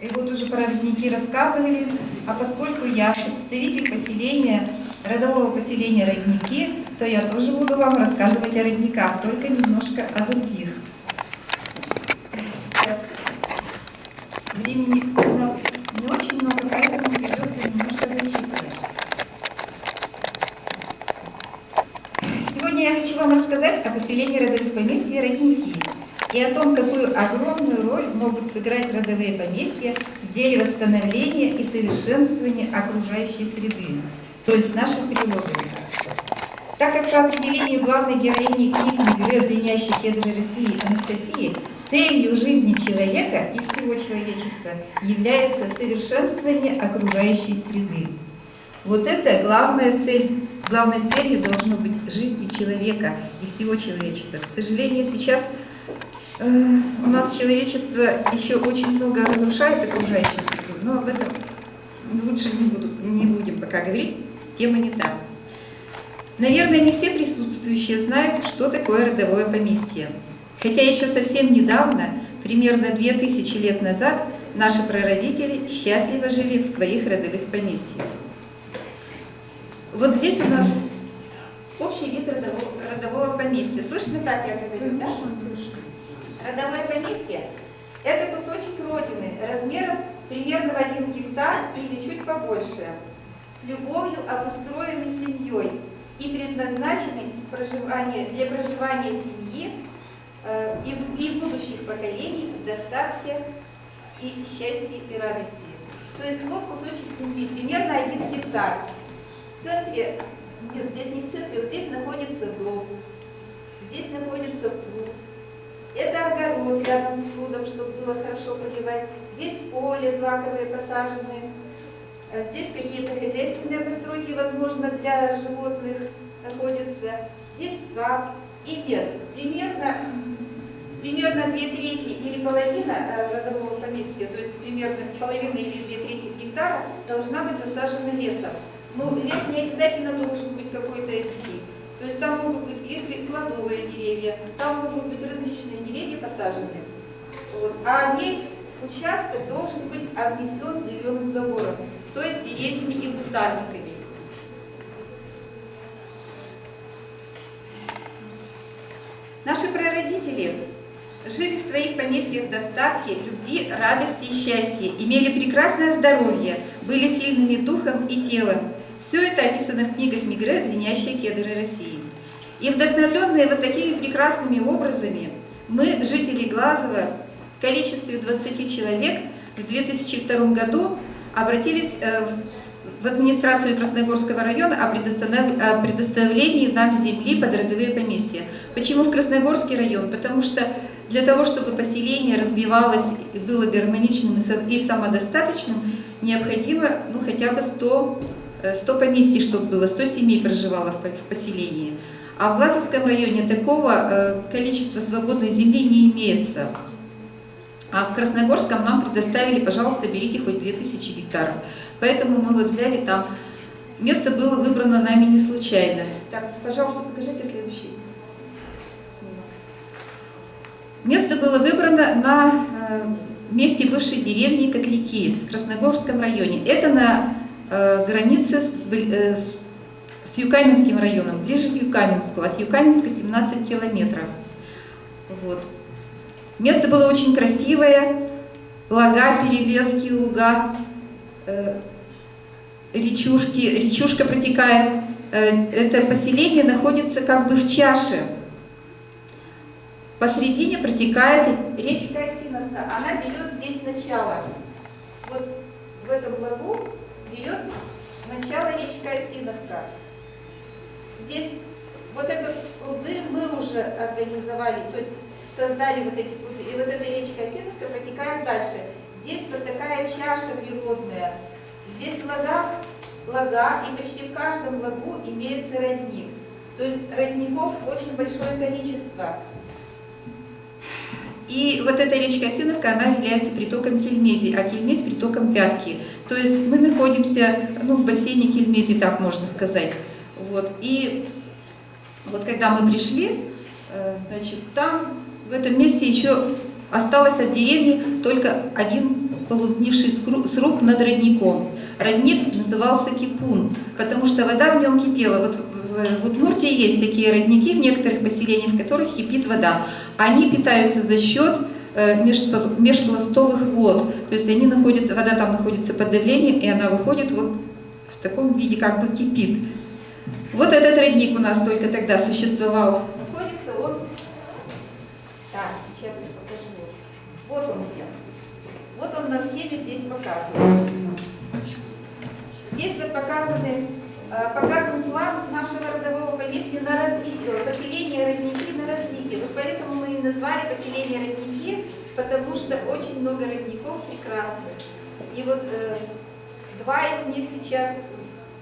И вот уже про родники рассказывали, а поскольку я представитель поселения, родового поселения Родники, то я тоже буду вам рассказывать о родниках, только немножко о других. Сейчас времени у нас не очень много, поэтому придется немножко зачитывать. Сегодня я хочу вам рассказать о поселении родовых поместьй Родники и о том, какую огромную роль могут сыграть родовые поместья в деле восстановления и совершенствования окружающей среды, то есть нашей природы. Так как по определению главной героини книг Мегрэ «Звенящие кедры России» Анастасии, целью жизни человека и всего человечества является совершенствование окружающей среды. Вот это главная цель, главной целью должно быть жизни человека и всего человечества. К сожалению, сейчас у нас человечество еще очень много разрушает окружающую среду, но об этом лучше не будем пока говорить, тема не та. Наверное, не все присутствующие знают, что такое родовое поместье. Хотя еще совсем недавно, примерно 2000 лет назад, наши прародители счастливо жили в своих родовых поместьях. Вот здесь у нас общий вид родового поместья. Слышно, как я говорю, да? Родовое поместье – это кусочек родины размером примерно в 1 гектар или чуть побольше, с любовью обустроенной семьей и предназначенной для проживания семьи и будущих поколений в достатке и счастье и радости. То есть вот кусочек земли, примерно 1 гектар. В центре, нет, здесь не в центре, вот здесь находится дом, здесь находится пруд. Это огород рядом с прудом, чтобы было хорошо поливать. Здесь поле злаковые посажены. Здесь какие-то хозяйственные постройки, возможно, для животных находятся. Здесь сад и лес. Примерно 2/3 или половина родового поместья, то есть примерно половина или 2/3 гектара должна быть засажена лесом. Но лес не обязательно должен быть какой-то дикий. То есть там могут быть и плодовые деревья, там могут быть различные деревья посажены. Вот. А весь участок должен быть обнесен зеленым забором, то есть деревьями и кустарниками. Наши прародители жили в своих поместьях в достатке, любви, радости и счастье, имели прекрасное здоровье, были сильными духом и телом. Все это описано в книгах Мегрэ «Звенящие кедры России». И вдохновленные вот такими прекрасными образами, мы, жители Глазова, в количестве 20 человек в 2002 году обратились в администрацию Красногорского района о предоставлении нам земли под родовые поместья. Почему в Красногорский район? Потому что для того, чтобы поселение развивалось и было гармоничным и самодостаточным, необходимо хотя бы 100 поместьй, чтобы было, 100 семей проживало в поселении. А в Глазовском районе такого количества свободной земли не имеется. А в Красногорском нам предоставили, пожалуйста, берите хоть 2000 гектаров. Поэтому мы вот взяли там. Место было выбрано нами не случайно. Так, пожалуйста, покажите следующий снимок. Место было выбрано на месте бывшей деревни Котляки в Красногорском районе. Это на границе с Юкаменским районом, ближе к Юкаменску, от Юкаменска 17 километров. Вот. Место было очень красивое, лага, перелески, луга, речушка протекает. Это поселение находится как бы в чаше. Посредине протекает речка Осиновка, она берет здесь начало. Вот в этом лагу берет начало речка Осиновка. Здесь вот этот пруды мы уже организовали, то есть создали вот эти пруды. И вот эта речка Осиновка протекает дальше. Здесь вот такая чаша природная. Здесь лага, и почти в каждом лагу имеется родник. То есть родников очень большое количество. И вот эта речка Осиновка, она является притоком Кельмези, а Кельмезь притоком Вятки. То есть мы находимся в бассейне Кельмези, так можно сказать. Вот. И вот когда мы пришли, значит, там в этом месте еще осталось от деревни только один полусгнивший сруб над родником. Родник назывался Кипун, потому что вода в нем кипела. Вот в Удмуртии есть такие родники в некоторых поселениях, в которых кипит вода. Они питаются за счет межпластовых вод, то есть вода там находится под давлением, и она выходит вот в таком виде, как бы кипит. Вот этот родник у нас только тогда существовал. Находится он. Так, сейчас я покажу. Вот он где. Вот он на схеме здесь показан. Здесь вот показан план нашего родового поместья на развитие, поселение родники на развитие. Вот поэтому мы и назвали поселение родники, потому что очень много родников прекрасных. И вот два из них сейчас,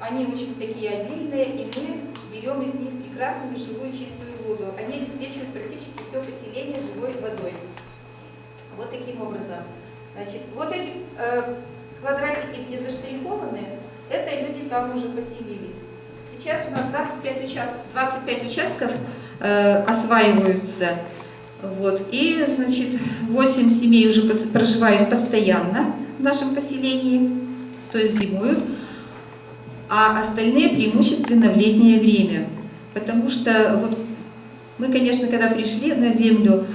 они очень такие обильные, и мы берем из них прекрасную живую чистую воду. Они обеспечивают практически все поселение живой водой. Вот таким образом. Значит, вот эти квадратики, где заштрихованы, это люди там уже поселились. Сейчас у нас 25 участков осваиваются. Вот. И, значит, 8 семей уже проживают постоянно в нашем поселении, то есть зимуют, а остальные преимущественно в летнее время. Потому что вот мы, конечно, когда пришли на землю,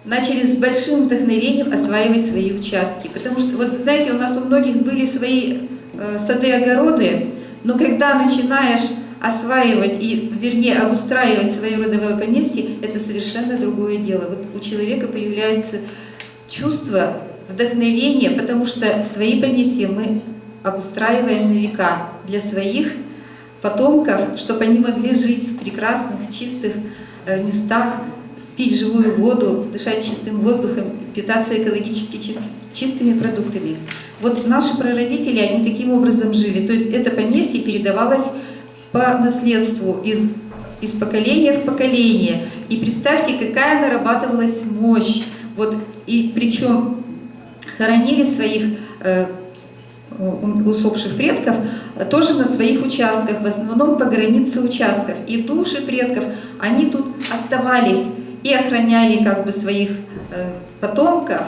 начали с большим вдохновением осваивать свои участки. Потому что, вот знаете, у нас у многих были свои сады, огороды, но когда начинаешь осваивать вернее, обустраивать свое родовое поместье, это совершенно другое дело. Вот у человека появляется чувство вдохновения, потому что свои поместья мы обустраиваем на века для своих потомков, чтобы они могли жить в прекрасных, чистых местах, пить живую воду, дышать чистым воздухом, питаться экологически чистыми продуктами. Вот наши прародители, они таким образом жили. То есть это поместье передавалось по наследству из поколения в поколение. И представьте, какая нарабатывалась мощь. Вот, и причем хоронили своих усопших предков тоже на своих участках, в основном по границе участков. И души предков, они тут оставались и охраняли как бы своих потомков.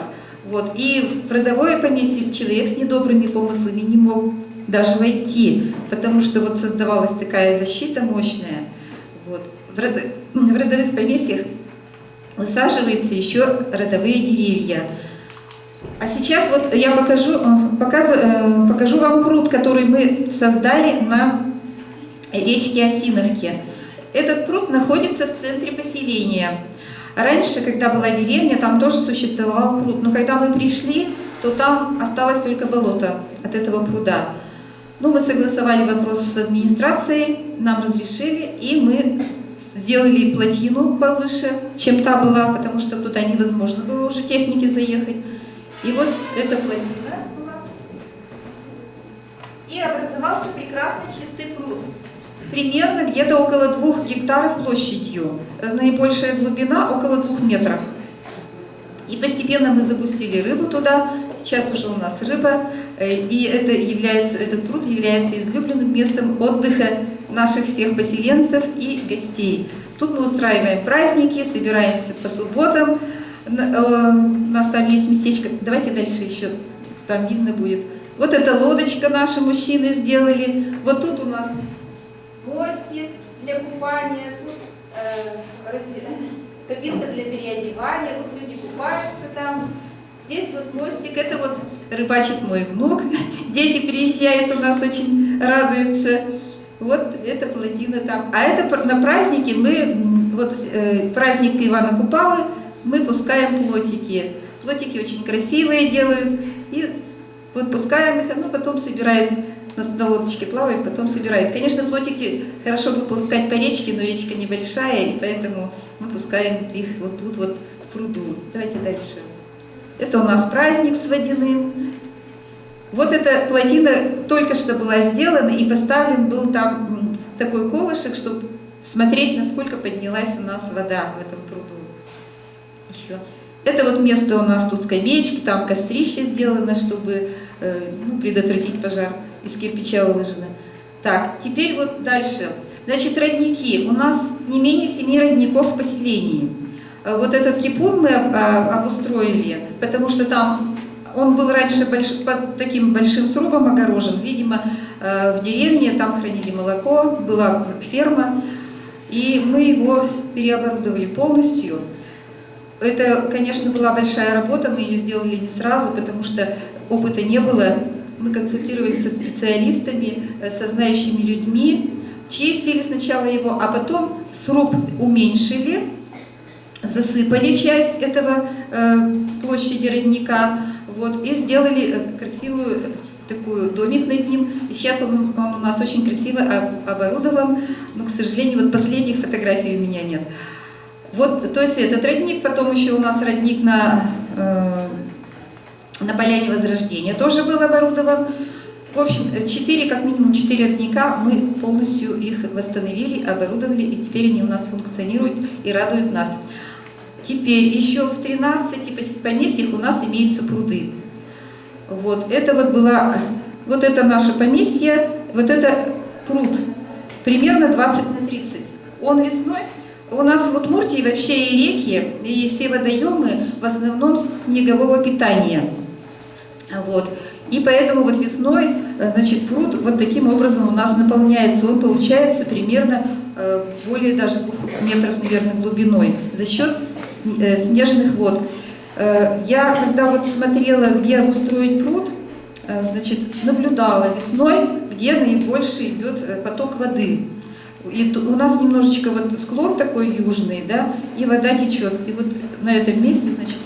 Вот. И в родовое поместье человек с недобрыми помыслами не мог даже войти, потому что вот создавалась такая защита мощная. Вот. В родовых поместьях высаживаются еще родовые деревья. А сейчас вот я покажу вам пруд, который мы создали на речке Осиновке. Этот пруд находится в центре поселения. Раньше, когда была деревня, там тоже существовал пруд, но когда мы пришли, то там осталось только болото от этого пруда. Ну, мы согласовали вопрос с администрацией, нам разрешили, и мы сделали плотину повыше, чем та была, потому что туда невозможно было уже технике заехать. И вот эта плотина у нас. И образовался прекрасный чистый пруд. Примерно где-то около 2 гектаров площадью. Наибольшая глубина около 2 метров. И постепенно мы запустили рыбу туда. Сейчас уже у нас рыба. И этот пруд является излюбленным местом отдыха наших всех поселенцев и гостей. Тут мы устраиваем праздники, собираемся по субботам. У нас там есть местечко. Давайте дальше еще, там видно будет. Вот эта лодочка наши мужчины сделали. Вот тут у нас мостик для купания, тут кабинка для переодевания, вот люди купаются там. Здесь вот мостик, это вот рыбачит мой внук. Дети приезжают, у нас очень радуются. Вот эта плотина там. А это на празднике праздник Ивана Купалы, мы пускаем плотики. Плотики очень красивые делают. И вот пускаем их, потом собирает, на лодочке плавает, потом собирает. Конечно, плотики хорошо бы пускать по речке, но речка небольшая, и поэтому мы пускаем их вот тут вот в пруду. Давайте дальше. Это у нас праздник с водяным. Вот эта плотина только что была сделана, и поставлен был там такой колышек, чтобы смотреть, насколько поднялась у нас вода в этом пруду. Еще. Это вот место у нас тут скамеечки, там кострище сделано, чтобы предотвратить пожар, из кирпича выложено. Так, теперь вот дальше. Значит, родники. У нас не менее 7 родников в поселении. Вот этот кипун мы обустроили, потому что там Он был раньше под таким большим срубом огорожен. Видимо, в деревне там хранили молоко, была ферма, и мы его переоборудовали полностью. Это, конечно, была большая работа, мы ее сделали не сразу, потому что опыта не было. Мы консультировались со специалистами, со знающими людьми, чистили сначала его, а потом сруб уменьшили, засыпали часть этого площади родника, вот, и сделали красивую такую домик над ним. И сейчас он у нас очень красиво оборудован, но, к сожалению, вот последних фотографий у меня нет. Вот, то есть этот родник, потом еще у нас родник на Поляне Возрождения тоже был оборудован. В общем, как минимум 4 родника, мы полностью их восстановили, оборудовали, и теперь они у нас функционируют и радуют нас. Теперь еще в 13 поместьях у нас имеются пруды. Вот это вот была, вот это наше поместье, вот это пруд, примерно 20 на 30. Он весной, у нас в Удмуртии вообще и реки, и все водоемы в основном снегового питания. Вот. И поэтому вот весной, значит, пруд вот таким образом у нас наполняется. Он получается примерно более даже 2 метров, наверное, глубиной за счет снежных вод. Я, когда вот смотрела, где обустроить пруд, значит, наблюдала весной, где наибольший идет поток воды. И у нас немножечко вот склон такой южный, да, и вода течет. И вот на этом месте, значит,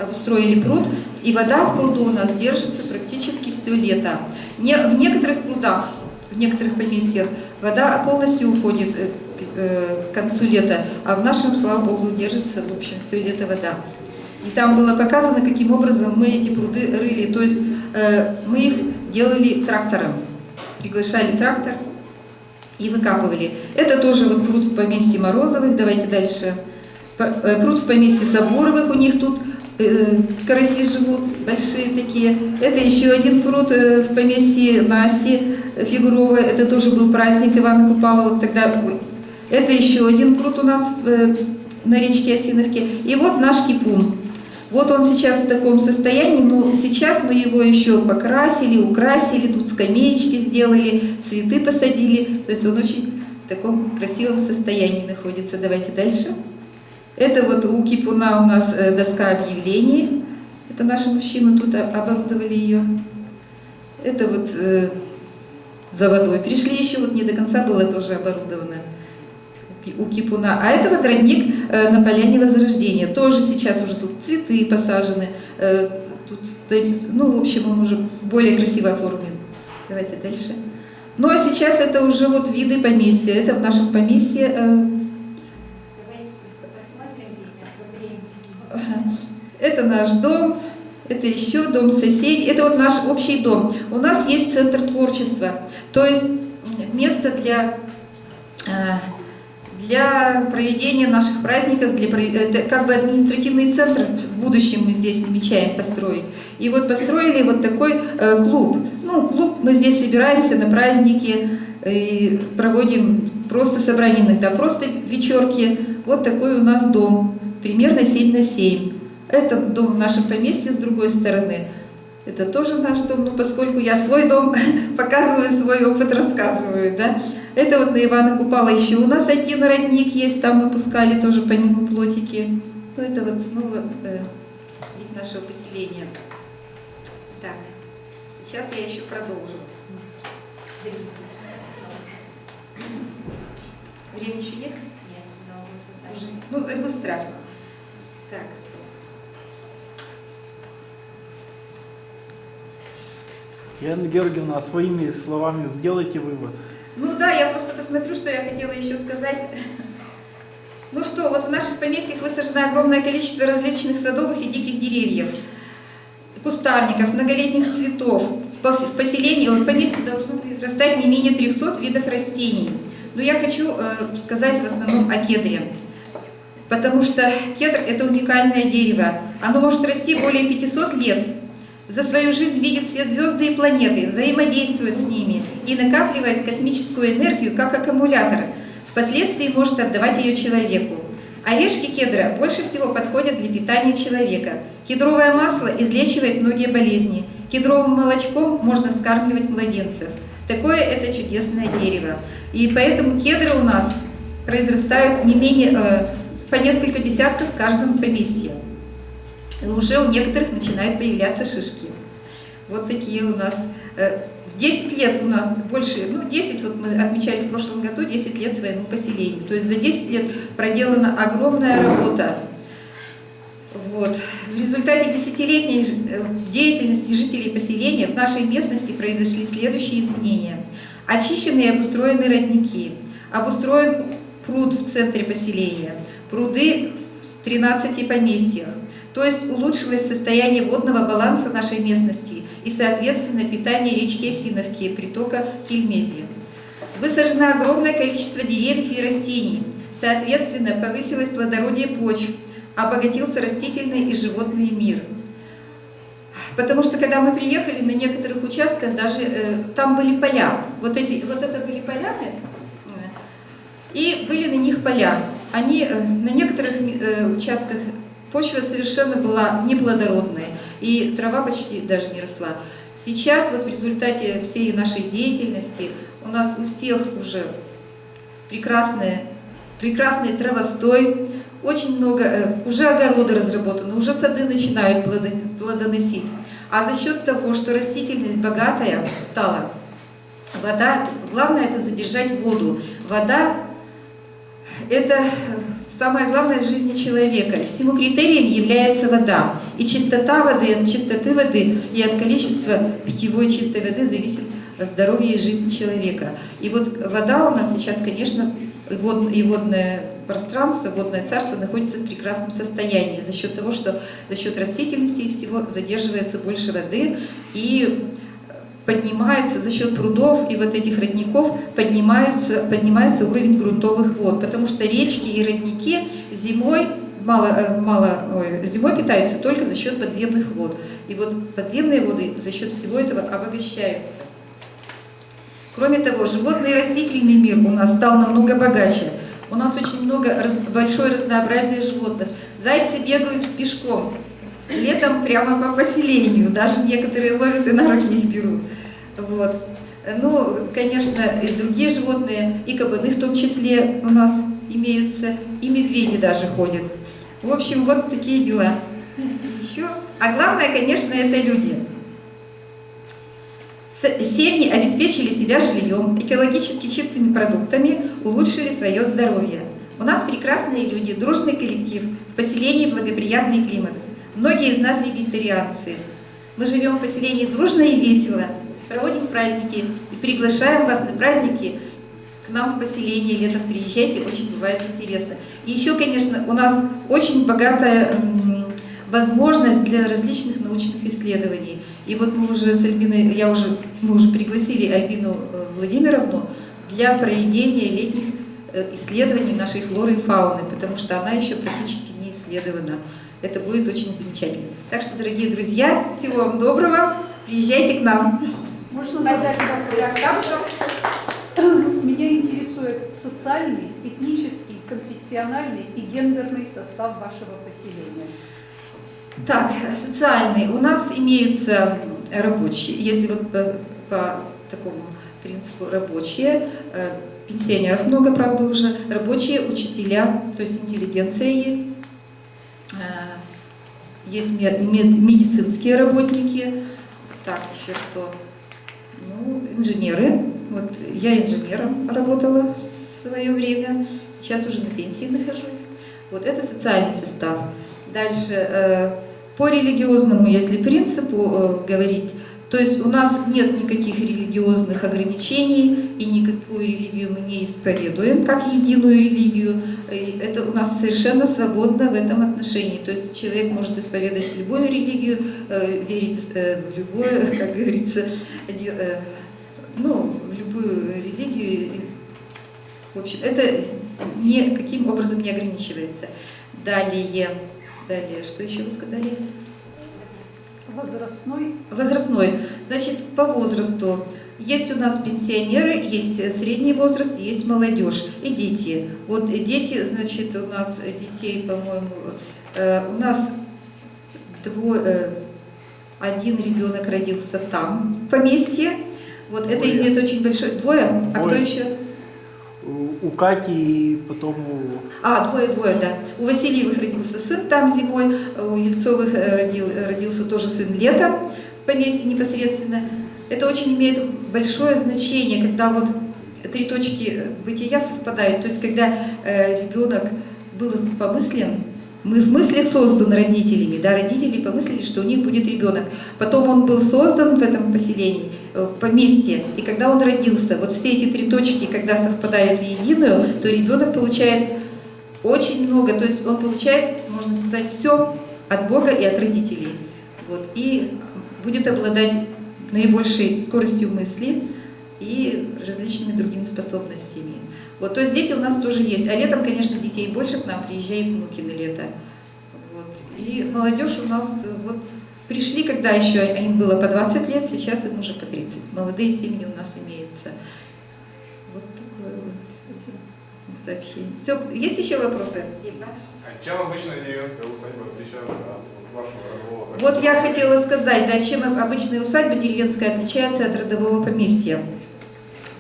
обустроили пруд, и вода в пруду у нас держится практически все лето. В некоторых прудах, в некоторых поместьях вода полностью уходит к концу лета, а в нашем, слава богу, держится, в общем, все лето вода. И там было показано, каким образом мы эти пруды рыли. То есть мы их делали трактором, приглашали трактор и выкапывали. Это тоже вот пруд в поместье Морозовых. Давайте дальше. Пруд в поместье Соборовых, у них тут караси живут, большие такие. Это еще один пруд в поместье Насти Фигуровой. Это тоже был праздник Ивана Купала. Вот тогда. Это еще один пруд у нас на речке Осиновке. И вот наш Кипун. Вот он сейчас в таком состоянии, но сейчас мы его еще покрасили, украсили, тут скамеечки сделали, цветы посадили. То есть он очень в таком красивом состоянии находится. Давайте дальше. Это вот у Кипуна у нас доска объявлений. Это наши мужчины тут оборудовали ее. Это вот за водой пришли еще, вот не до конца было тоже оборудовано у Кипуна. А это вот родник на Поляне Возрождения. Тоже сейчас уже тут цветы посажены. Тут, ну, в общем, он уже более красиво оформлен. Давайте дальше. Ну, а сейчас это уже вот виды поместья. Это в нашем поместье. Давайте просто посмотрим. Это наш дом. Это еще дом соседей. Это вот наш общий дом. У нас есть центр творчества. То есть место для проведения наших праздников, это как бы административный центр в будущем мы здесь намечаем построить. И вот построили вот такой клуб. Ну, клуб, мы здесь собираемся на праздники, и проводим просто собрания иногда, просто вечерки. Вот такой у нас дом, примерно 7 на 7. Это дом в нашем поместье с другой стороны. Это тоже наш дом, но поскольку я свой дом показываю, свой опыт рассказываю, да. Это вот на Ивана Купала еще у нас один родник есть, там мы пускали тоже по нему плотики. Ну это вот снова вид нашего поселения. Так, сейчас я еще продолжу. Время еще есть? Нет, уже. Ну, быстро. Так. Яна Георгиевна, своими словами сделайте вывод. Ну да, я просто посмотрю, что я хотела еще сказать. Ну что, вот в наших поместьях высажено огромное количество различных садовых и диких деревьев, кустарников, многолетних цветов. В поселении, в поместье должно произрастать не менее 300 видов растений. Но я хочу сказать в основном о кедре. Потому что кедр – это уникальное дерево. Оно может расти более 500 лет. За свою жизнь видит все звезды и планеты, взаимодействует с ними и накапливает космическую энергию как аккумулятор. Впоследствии может отдавать ее человеку. Орешки кедра больше всего подходят для питания человека. Кедровое масло излечивает многие болезни. Кедровым молочком можно вскармливать младенцев. Такое это чудесное дерево. И поэтому кедры у нас произрастают не менее по несколько десятков в каждом поместье. И уже у некоторых начинают появляться шишки. Вот такие у нас. 10 лет у нас больше, 10, вот мы отмечали в прошлом году 10 лет своему поселению. То есть за 10 лет проделана огромная работа. Вот. В результате десятилетней деятельности жителей поселения в нашей местности произошли следующие изменения. Очищены и обустроены родники, обустроен пруд в центре поселения, пруды в 13 поместьях. То есть улучшилось состояние водного баланса нашей местности и, соответственно, питание речки Осиновки, притока Кельмези. Высажено огромное количество деревьев и растений, соответственно, повысилось плодородие почв, обогатился растительный и животный мир. Потому что, когда мы приехали, на некоторых участках даже там были поля. Вот это были поляны, и были на них поля. Они на некоторых участках почва совершенно была неплодородная, и трава почти даже не росла. Сейчас вот в результате всей нашей деятельности у нас у всех уже прекрасный травостой, очень много, уже огороды разработаны, уже сады начинают плодоносить. А за счет того, что растительность богатая стала, вода, главное это задержать воду. Вода – это самое главное в жизни человека. Всему критерием является вода. И чистота воды, от чистоты воды и от количества питьевой чистой воды зависит здоровье и жизнь человека. И вот вода у нас сейчас, конечно, и водное пространство, водное царство находится в прекрасном состоянии за счет того, что за счет растительности и всего задерживается больше воды и поднимается за счет прудов и вот этих родников поднимается уровень грунтовых вод, потому что речки и родники зимой зимой питаются только за счет подземных вод. И вот подземные воды за счет всего этого обогащаются. Кроме того, животный и растительный мир у нас стал намного богаче. У нас очень большое разнообразие животных. Зайцы бегают пешком, летом прямо по поселению, даже некоторые ловят и на руки их берут. Вот. Ну, конечно, и другие животные, и кабаны в том числе у нас имеются, и медведи даже ходят. В общем, вот такие дела. Еще. А главное, конечно, это люди. Семьи обеспечили себя жильем, экологически чистыми продуктами, улучшили свое здоровье. У нас прекрасные люди, дружный коллектив, в поселении благоприятный климат. Многие из нас вегетарианцы. Мы живем в поселении дружно и весело, проводим праздники и приглашаем вас на праздники к нам в поселение. Летом приезжайте, очень бывает интересно. И еще, конечно, у нас очень богатая возможность для различных научных исследований. И вот мы уже с Альбиной, мы уже пригласили Альбину Владимировну для проведения летних исследований нашей флоры и фауны, потому что она еще практически не исследована. Это будет очень замечательно. Так что, дорогие друзья, всего вам доброго, приезжайте к нам. Можно задать вопрос? Меня интересует социальный, этнический, конфессиональный и гендерный состав вашего поселения. Так, социальный. У нас имеются рабочие, если вот по такому принципу рабочие, пенсионеров много, правда, уже, рабочие, учителя, то есть интеллигенция есть, есть медицинские работники, так, еще кто? Ну, инженеры. Вот я инженером работала в свое время, сейчас уже на пенсии нахожусь. Вот это социальный состав. Дальше, по религиозному, если принципу говорить, то есть у нас нет никаких религиозных ограничений, и никакую религию мы не исповедуем, как единую религию. И это у нас совершенно свободно в этом отношении. То есть человек может исповедовать любую религию, верить в любую, как говорится, в любую религию. В общем, это никаким образом не ограничивается. Далее, что еще вы сказали? Возрастной. Возрастной. Значит, по возрасту Есть у нас пенсионеры, есть средний возраст, есть молодежь и дети. Вот дети, значит, у нас детей, по-моему, у нас один ребенок родился там, в поместье. Вот это имеет очень большой... Двое? А кто еще? У Кати и потом Двое, да. У Васильевых родился сын там зимой, у Ельцовых родился тоже сын летом в поместье непосредственно. Это очень имеет большое значение, когда вот 3 точки бытия совпадают. То есть когда ребенок был помыслен, мы в мыслях созданы родителями, да, родители помыслили, что у них будет ребенок. Потом он был создан в этом поселении, в поместье, и когда он родился, вот все эти 3 точки, когда совпадают в единую, то ребенок получает очень много, то есть он получает, можно сказать, все от Бога и от родителей. Вот, и будет обладать наибольшей скоростью мысли и различными другими способностями. Вот, то есть дети у нас тоже есть. А летом, конечно, детей больше, к нам приезжают внуки на лето. Вот. И молодежь у нас вот пришли, когда еще им было по 20 лет, сейчас им уже по 30. Молодые семьи у нас имеются. Вот такое вот сообщение. Все, есть еще вопросы? А чем обычная деревенская усадьба отличается от вашего родового? Вот я хотела сказать, да, чем обычная усадьба деревенская отличается от родового поместья.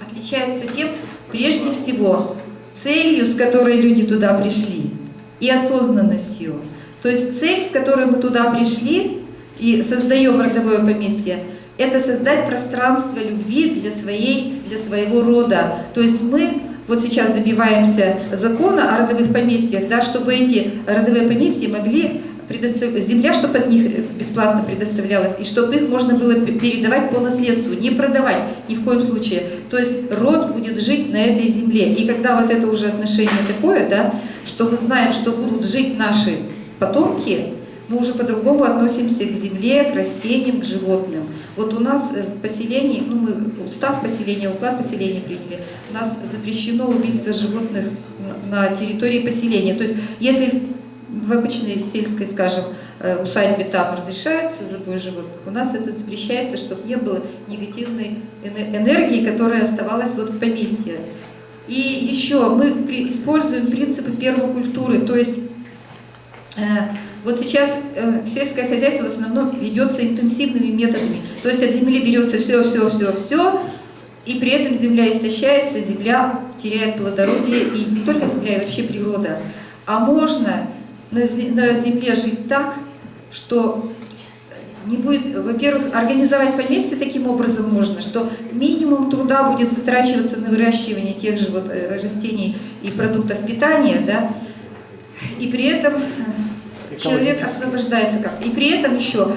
Отличается тем, прежде всего, целью, с которой люди туда пришли, и осознанностью. То есть цель, с которой мы туда пришли и создаем родовое поместье, это создать пространство любви для своего рода. То есть мы вот сейчас добиваемся закона о родовых поместьях, да, чтобы эти родовые поместья могли предоставлять, земля, чтобы от них бесплатно предоставлялась, и чтобы их можно было передавать по наследству, не продавать ни в коем случае. То есть род будет жить на этой земле. И когда вот это уже отношение такое, да, что мы знаем, что будут жить наши потомки, мы уже по-другому относимся к земле, к растениям, к животным. Вот у нас в поселении, мы устав поселения, уклад поселения приняли, у нас запрещено убийство животных на территории поселения. То есть если в обычной сельской, скажем, усадьбе там разрешается забой животных, у нас это запрещается, чтобы не было негативной энергии, которая оставалась вот в поместье. И еще мы используем принципы пермакультуры, то есть вот сейчас сельское хозяйство в основном ведется интенсивными методами, то есть от земли берется все, и при этом земля истощается, земля теряет плодородие, и не только земля, и вообще природа. А можно на земле жить так, что не будет, во-первых, организовать поместье таким образом можно, что минимум труда будет затрачиваться на выращивание тех же вот растений и продуктов питания, да, и при этом человек освобождается как. И при этом еще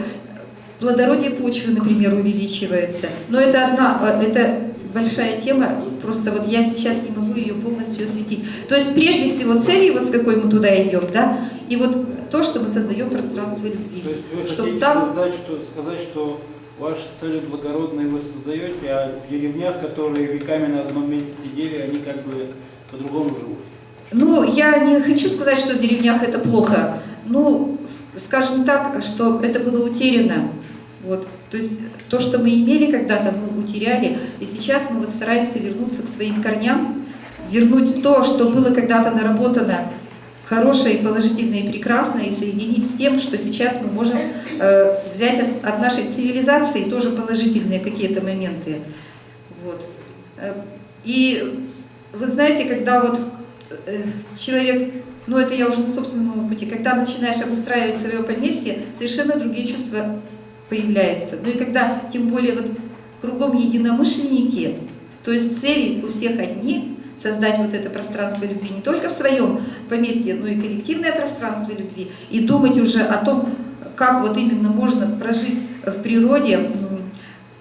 плодородие почвы, например, увеличивается. Но это большая тема, просто вот я сейчас не могу ее полностью осветить. То есть прежде всего целью, вот с какой мы туда идем, да, и вот то, что мы создаем пространство любви. То есть вы чтобы хотите там... сказать, что ваши цели благородные вы создаете, а в деревнях, которые веками на одном месте сидели, они как бы по-другому живут? Ну, я не хочу сказать, что в деревнях это плохо. Ну, скажем так, что это было утеряно. Вот. То есть то, что мы имели когда-то, мы утеряли. И сейчас мы вот стараемся вернуться к своим корням, вернуть то, что было когда-то наработано хорошее, положительное и прекрасное, и соединить с тем, что сейчас мы можем взять от нашей цивилизации тоже положительные какие-то моменты. Вот. И вы знаете, когда вот человек, ну это я уже на собственном опыте, когда начинаешь обустраивать свое поместье, совершенно другие чувства появляются. Ну и когда, тем более, вот кругом единомышленники, то есть цели у всех одни, создать вот это пространство любви не только в своем поместье, но и коллективное пространство любви, и думать уже о том, как вот именно можно прожить в природе.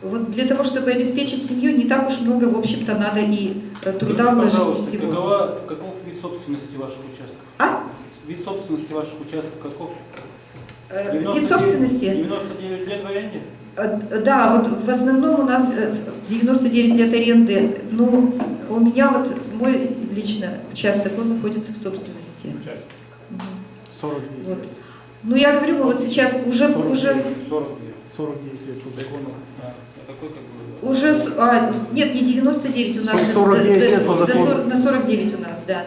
Вот для того, чтобы обеспечить семью, не так уж много, в общем-то, надо и труда вложить, и всего. Каков вид собственности ваших участков? А? Вид собственности ваших участков каков? Вид собственности? 99 лет в аренде? Да, вот в основном у нас 99 лет аренды, но у меня вот мой лично участок, он находится в собственности. 49 вот. Ну я говорю, вот сейчас уже 49 лет по закону. Такой, как бы... Уже нет, не 99 у нас. 49 лет по закону. На 49 у нас, да.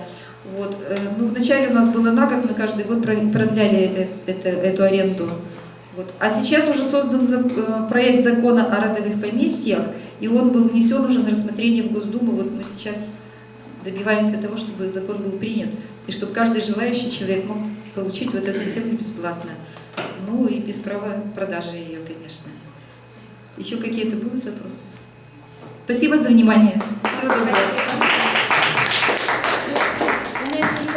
Вот. Ну, вначале у нас было на год, мы каждый год продляли эту аренду. Вот. А сейчас уже создан проект закона о родовых поместьях, и он был внесен уже на рассмотрение в Госдуму. Вот мы сейчас добиваемся того, чтобы закон был принят, и чтобы каждый желающий человек мог получить вот эту землю бесплатно. Ну и без права продажи ее, конечно. Еще какие-то будут вопросы? Спасибо за внимание. Всего доброго.